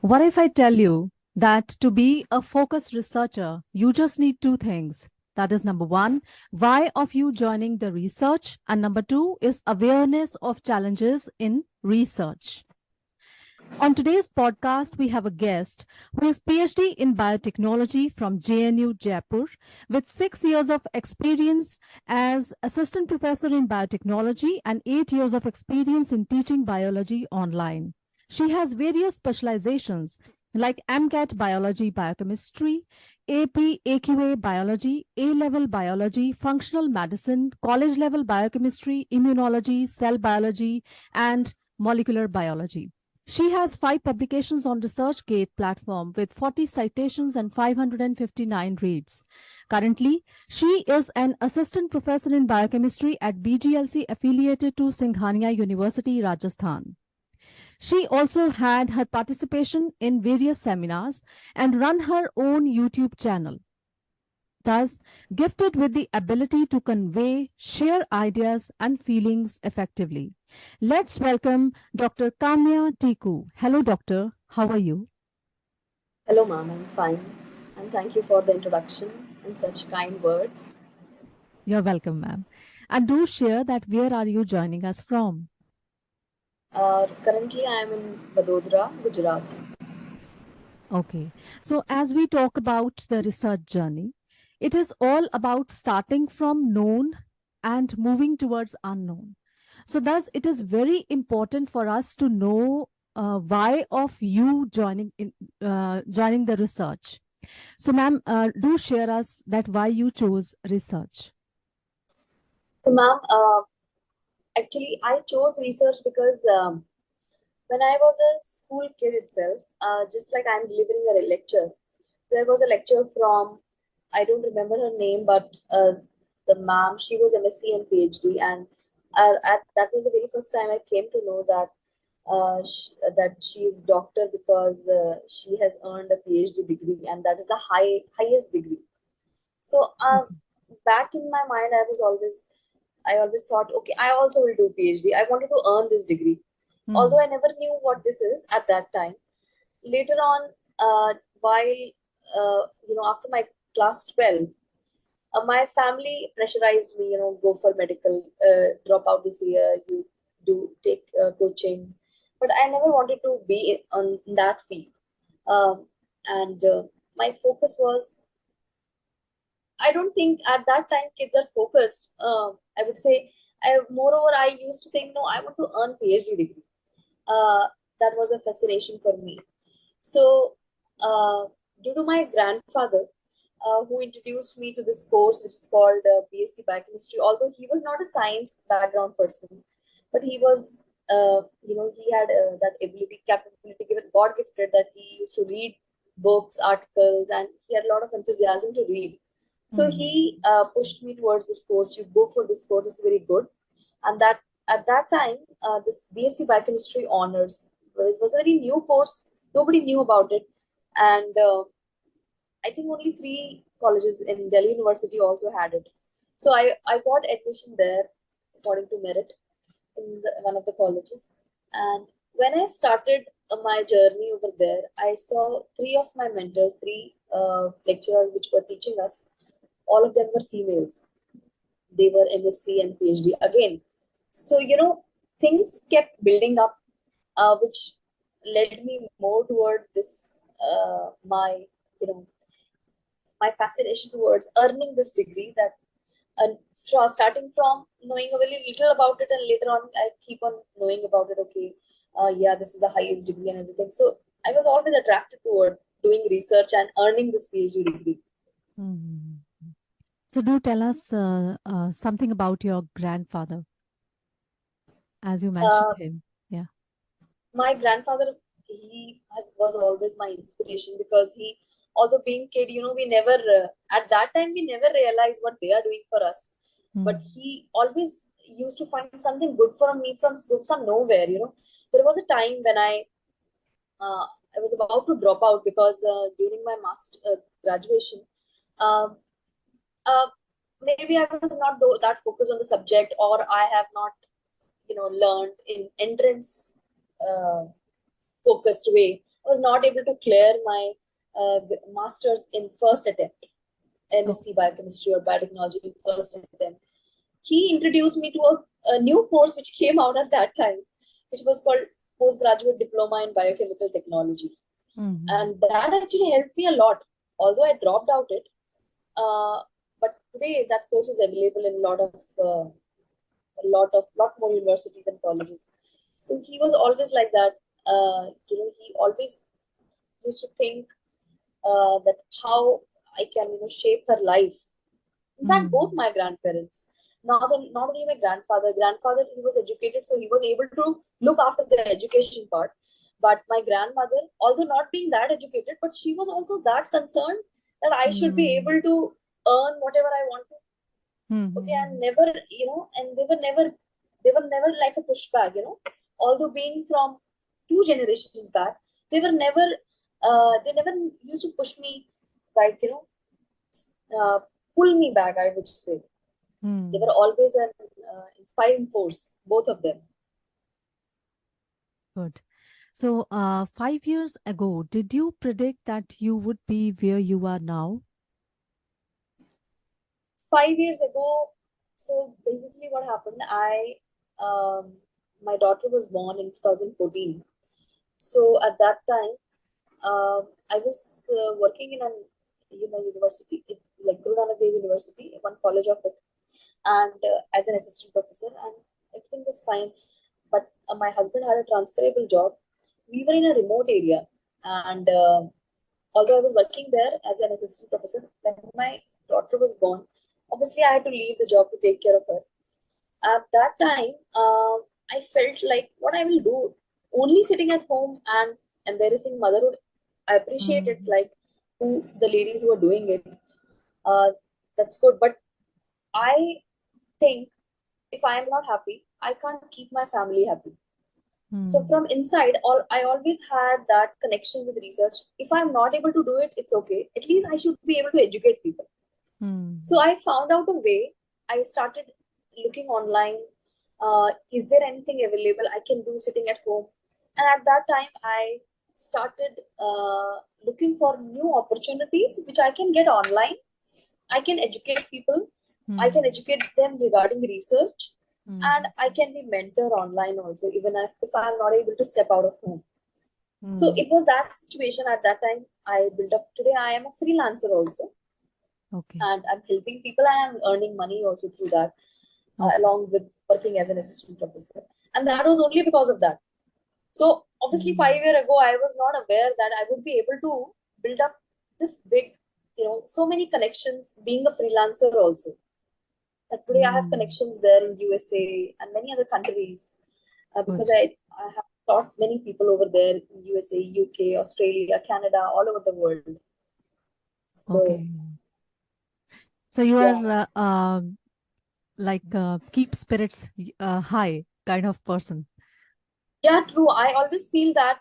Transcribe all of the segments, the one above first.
What if I tell you that to be a focused researcher, you just need two things? That is number one, why of you joining the research? And number two is awareness of challenges in research. On today's podcast, we have a guest who is PhD in biotechnology from JNU Jaipur with 6 years of experience as assistant professor in biotechnology and 8 years of experience in teaching biology online. She has various specializations like MCAT biology biochemistry, AP AQA biology, A level biology, functional medicine, college level biochemistry, immunology, cell biology, and molecular biology. She has 5 publications on ResearchGate platform with 40 citations and 559 reads. Currently, she is an assistant professor in biochemistry at BGLC affiliated to Singhania University, Rajasthan. She also had her participation in various seminars and run her own YouTube channel. Thus, gifted with the ability to convey, share ideas and feelings effectively. Let's welcome Dr. Kamya Tiku. Hello, doctor. How are you? Hello, ma'am. I'm fine. And thank you for the introduction and such kind words. You're welcome, ma'am. And do share that where are you joining us from? Currently, I am in Vadodara, Gujarat. Okay. So, as we talk about the research journey, it is all about starting from known and moving towards unknown. So, thus, it is very important for us to know why of you joining the research. So, ma'am, do share us that why you chose research. So, ma'am, actually, I chose research because when I was a school kid itself, just like I'm delivering a lecture, there was a lecture from, I don't remember her name, but the ma'am, she was MSc and PhD. And that was the very first time I came to know that that she is doctor because she has earned a PhD degree, and that is the highest degree. So Okay. back in my mind, I always thought, okay, I also will do PhD. I wanted to earn this degree, although Hmm. I never knew what this is at that time. Later on, while after my class 12, my family pressurized me, go for medical, drop out this year, you do take coaching. But I never wanted to be on that field. And my focus was, I don't think at that time kids are focused. I would say, moreover, I used to think, no, I want to earn PhD degree. That was a fascination for me. So, due to my grandfather, who introduced me to this course, which is called BSc Biochemistry, although he was not a science background person, but he was, he had that ability, capability given, God gifted, that he used to read books, articles, and he had a lot of enthusiasm to read. So Hmm. he pushed me towards this course. You go for this course; it's very good. And that at that time, this BSc Biochemistry honors was a very new course. Nobody knew about it, and I think only three colleges in Delhi University also had it. So I got admission there according to merit in one of the colleges. And when I started my journey over there, I saw three of my mentors, three lecturers which were teaching us. All of them were females. They were MSc and PhD again. So, things kept building up, which led me more toward this, you know, my fascination towards earning this degree that starting from knowing a very little about it, and later on I keep on knowing about it. Okay, yeah, this is the highest degree and everything. So I was always attracted toward doing research and earning this PhD degree. Hmm. So, do tell us something about your grandfather, as you mentioned uh, him. Yeah. my grandfather, was always my inspiration because he, although being kid, we never at that time we never realized what they are doing for us, but Hmm. he always used to find something good for me from some nowhere. There was a time when uh, I was about to drop out because during my master graduation, um, uh, maybe I was not that focused on the subject, or I have not learned in entrance uh, focused way. was not able to clear my master's in first attempt, Oh. MSc Biochemistry or Biotechnology in first attempt. He introduced me to a new course which came out at that time, which was called Postgraduate Diploma in Biochemical Technology. Mhm. And that actually helped me a lot, although I dropped out it. But today that course is available in lot more universities and colleges. So he was always like that. He always used to think that how I can, shape her life. In fact, both Mm. my grandparents, not only my grandfather, he was educated, so he was able to look after the education part. But my grandmother, although not being that educated, but she was also that concerned that I should be Mm. able to earn whatever I want to. Okay, and Mhm. never, and they were never like a pushback, although being from two generations back, they were never, they never used to push me, like, uh, pull me back, I would say. They were Mm. always an inspiring force, both of them. Good. So, 5 years ago, did you predict that you would be where you are now? 5 years ago, so basically what happened, um, my daughter was born in 2014. So at that time, I was working in an university, like Guru Nanak Dev University, one college of it, and as an assistant professor, and everything was fine. But my husband had a transferable job. We were in a remote area, and although I was working there as an assistant professor, when my daughter was born, obviously I had to leave the job to take care of her. At that time, I felt like what I will do, only sitting at home and embarrassing motherhood. I appreciate it, Mm. like the ladies who are doing it. Uh, that's good, but I think if I am not happy, I can't keep my family happy. So Mm. from inside, I always had that connection with research. If I'm not able to do it, it's okay. At least I should be able to educate people. So Mm. I found out a way. I started looking online. Is there anything available I can do sitting at home? And at that time, I started looking for new opportunities which I can get online. I can educate people. I can Mm. educate them regarding research, and Mm. I can be mentor online also, even if I'm not able to step out of home. So Mm. it was that situation at that time I built up. Today I am a freelancer also, Okay. and I'm helping people and I'm earning money also through that, Okay. along with working as an assistant professor. And that was only because of that. So obviously, Mm. 5 years ago, I was not aware that I would be able to build up this big, so many connections being a freelancer also. That today I have Mm. connections there in USA and many other countries, because Good. I have taught many people over there in USA, UK, Australia, Canada, all over the world. So Okay. So you yeah, are like keep spirits high kind of person. yeah, true. I always feel that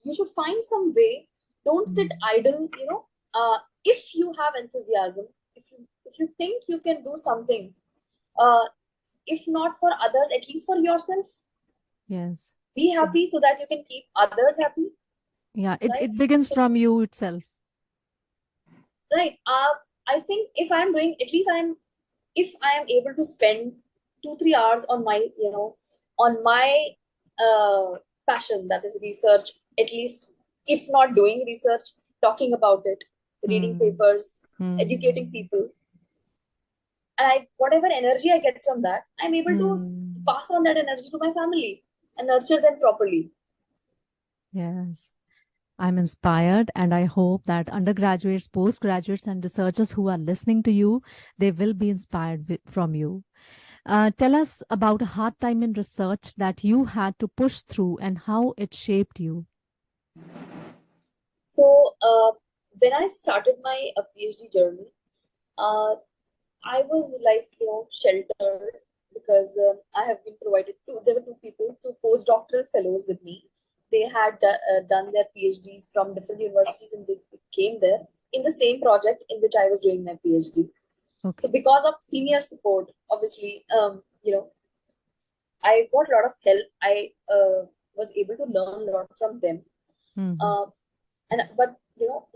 you should find some way. Don't sit Mm. idle. If you have enthusiasm, if you think you can do something, uh, if not for others, at least for yourself, Yes. be It, happy so that you can keep others happy. yeah, it, Right. it begins So from you itself. right. I think if I'm doing, at least if I am able to spend 2 3 hours on my, on my uh, passion, that is research, at least, if not doing research, talking about it, reading Mm. papers, educating Mm. people, and whatever energy I get from that, I'm able to Mm. pass on that energy to my family and nurture them properly. Yes. I'm inspired, and I hope that undergraduates, postgraduates, and researchers who are listening to you, they will be inspired from you. Tell us about a hard time in research that you had to push through and how it shaped you. So when I started my PhD journey, uh, I was like, sheltered because I have been provided there were two people, two postdoctoral fellows with me. They had done their PhDs from different universities and they came there in the same project in which I was doing my PhD. So Okay. because of senior support, obviously, I got a lot of help. I was able to learn a lot from them. Mhm. But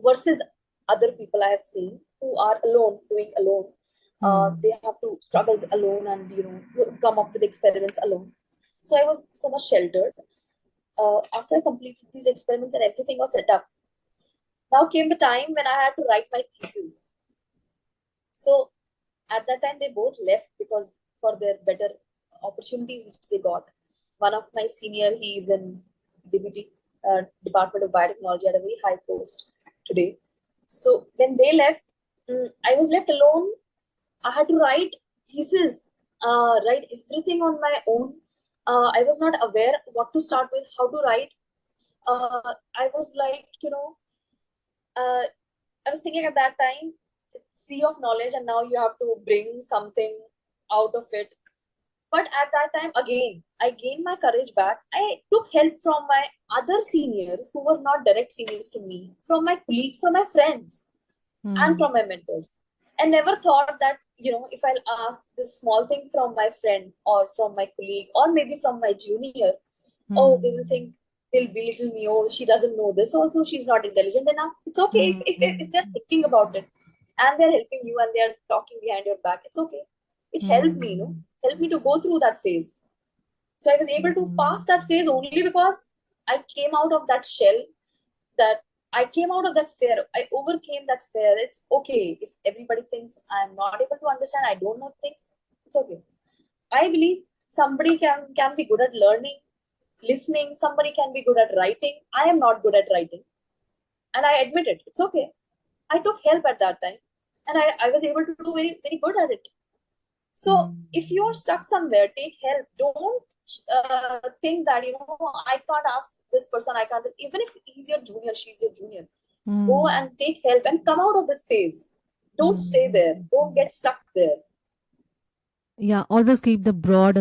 versus other people I have seen who are alone, doing alone. Hmm. They have to struggle alone and come up with experiments alone. So I was so much sheltered. After I completed these experiments and everything was set up, now came the time when I had to write my thesis. So at that time, they both left because for their better opportunities which they got. One of my senior, he is in DBT, Department of Biotechnology, at a very high post today. So when they left, I was left alone. I had to write thesis, write everything on my own. I was not aware what to start with, how to write. I was like, uh, I was thinking at that time, sea of knowledge, and now you have to bring something out of it. But at that time, again, I gained my courage back. I took help from my other seniors who were not direct seniors to me, from my colleagues, from my friends, and Hmm. from my mentors. I never thought that, if I'll ask this small thing from my friend or from my colleague or maybe from my junior, oh, they will Hmm. think, they'll belittle me. Oh, she doesn't know this. Also, she's not intelligent enough. It's okay if they're Hmm. thinking about it and they're helping you and they're talking behind your back. It's okay. It helped me, Hmm. helped me to go through that phase. So I was able to pass Hmm. that phase only because I came out of that shell, that I came out of that fear. I overcame that fear. It's okay if everybody thinks I'm not able to understand, I don't know things. It's okay. I believe somebody can be good at learning, listening. Somebody can be good at writing. I am not good at writing, and I admit it. It's okay. I took help at that time, and I was able to do very very good at it. So if you are Hmm. stuck somewhere, take help. Don't think that I can't ask this person. I can't. Even if he's your junior, she's your junior. Go Hmm. and take help and come out of this phase. Don't stay there. Hmm. Don't get stuck there. Yeah, always keep the broad